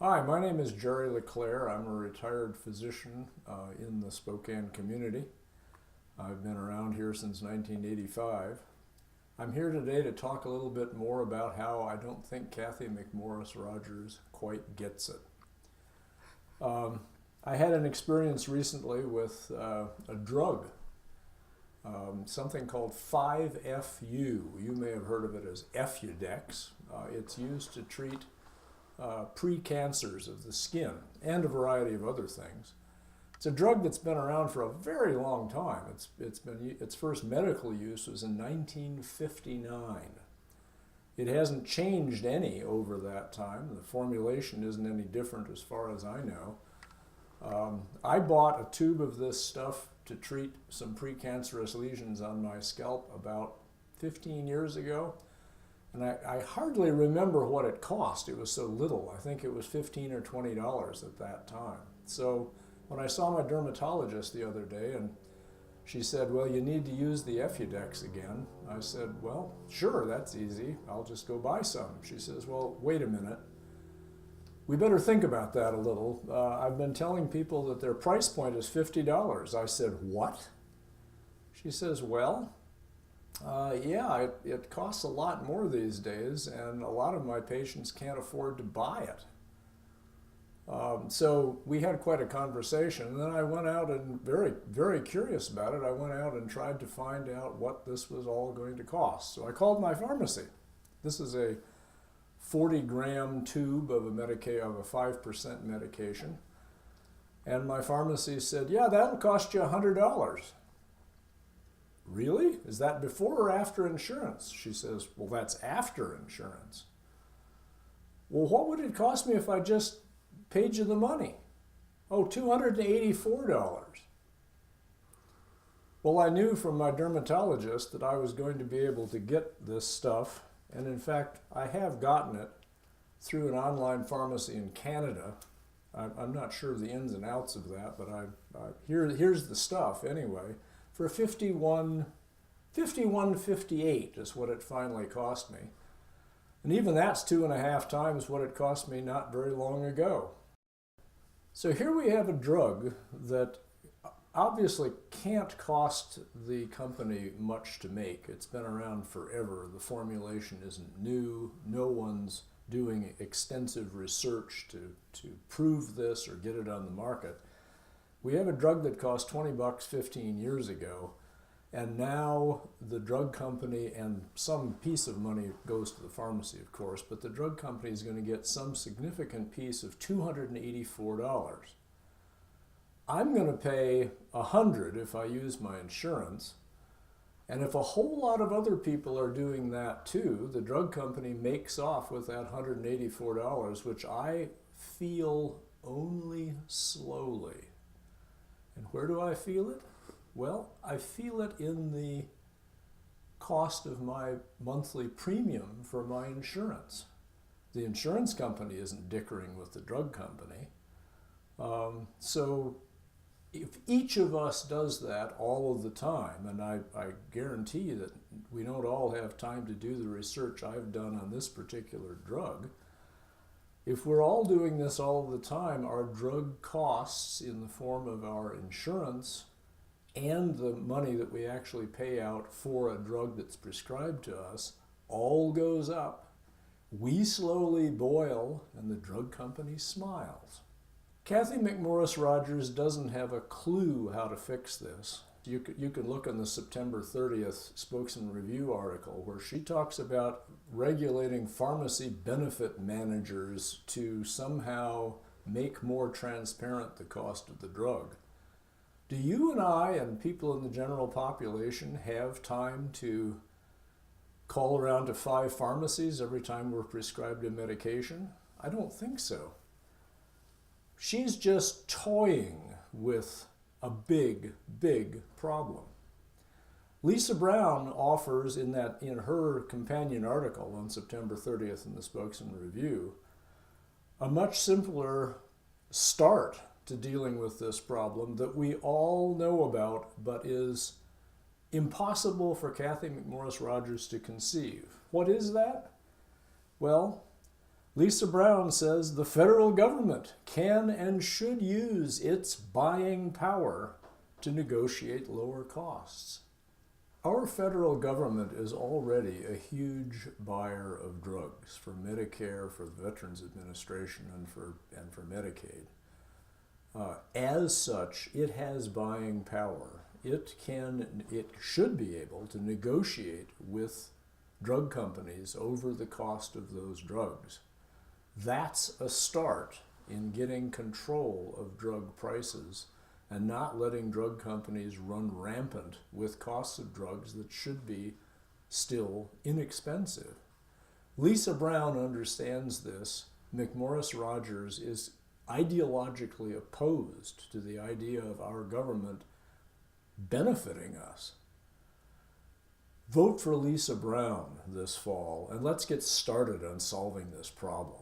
Hi, my name is Jerry Leclaire. I'm a retired physician in the Spokane community. I've been around here since 1985. I'm here today to talk a little bit more about how I don't think Kathy McMorris Rogers quite gets it. I had an experience recently with a drug, something called 5-FU. You may have heard of it as Effudex. It's used to treat precancers of the skin and a variety of other things. It's a drug that's been around for a very long time. Its first medical use was in 1959. It hasn't changed any over that time. The formulation isn't any different as far as I know. I bought a tube of this stuff to treat some precancerous lesions on my scalp about 15 years ago. And I hardly remember what it cost. It was so little. I think it was $15 or $20 at that time. So when I saw my dermatologist the other day and she said, well, you need to use the Effudex again. I said, well, sure, that's easy. I'll just go buy some. She says, well, wait a minute. We better think about that a little. I've been telling people that their price point is $50. I said, what? She says, well, yeah, it costs a lot more these days, and a lot of my patients can't afford to buy it. So we had quite a conversation, and then I went out and, very curious about it, I went out and tried to find out what this was all going to cost. So I called my pharmacy. This is a 40-gram tube of a 5% medication, and my pharmacy said, yeah, that'll cost you $100. Really? Is that before or after insurance? She says, well, that's after insurance. Well, what would it cost me if I just paid you the money? Oh, $284. Well, I knew from my dermatologist that I was going to be able to get this stuff, and in fact, I have gotten it through an online pharmacy in Canada. I'm not sure of the ins and outs of that, but here's the stuff anyway. For $51.58 is what it finally cost me. And even that's 2.5 times what it cost me not very long ago. So here we have a drug that obviously can't cost the company much to make. It's been around forever. The formulation isn't new. No one's doing extensive research to prove this or get it on the market. We have a drug that cost $20 15 years ago, and now the drug company, and some piece of money goes to the pharmacy, of course, but the drug company is going to get some significant piece of $284. I'm going to pay $100 if I use my insurance, and if a whole lot of other people are doing that too, the drug company makes off with that $184, which I feel only slowly. And where do I feel it? Well, I feel it in the cost of my monthly premium for my insurance. The insurance company isn't dickering with the drug company. So if each of us does that all of the time, and I guarantee you that we don't all have time to do the research I've done on this particular drug, if we're all doing this all the time, our drug costs in the form of our insurance and the money that we actually pay out for a drug that's prescribed to us all goes up. We slowly boil, and the drug company smiles. Kathy McMorris Rogers doesn't have a clue how to fix this. You can look in the September 30th Spokesman Review article where she talks about regulating pharmacy benefit managers to somehow make more transparent the cost of the drug. Do you and I and people in the general population have time to call around to 5 pharmacies every time we're prescribed a medication? I don't think so. She's just toying with a big, big problem. Lisa Brown offers in her companion article on September 30th in the Spokesman Review a much simpler start to dealing with this problem that we all know about but is impossible for Kathy McMorris Rogers to conceive. What is that? Well, Lisa Brown says the federal government can and should use its buying power to negotiate lower costs. Our federal government is already a huge buyer of drugs for Medicare, for the Veterans Administration, and for Medicaid. As such, it has buying power. It should be able to negotiate with drug companies over the cost of those drugs. That's a start in getting control of drug prices and not letting drug companies run rampant with costs of drugs that should be still inexpensive. Lisa Brown understands this. McMorris Rogers is ideologically opposed to the idea of our government benefiting us. Vote for Lisa Brown this fall, and let's get started on solving this problem.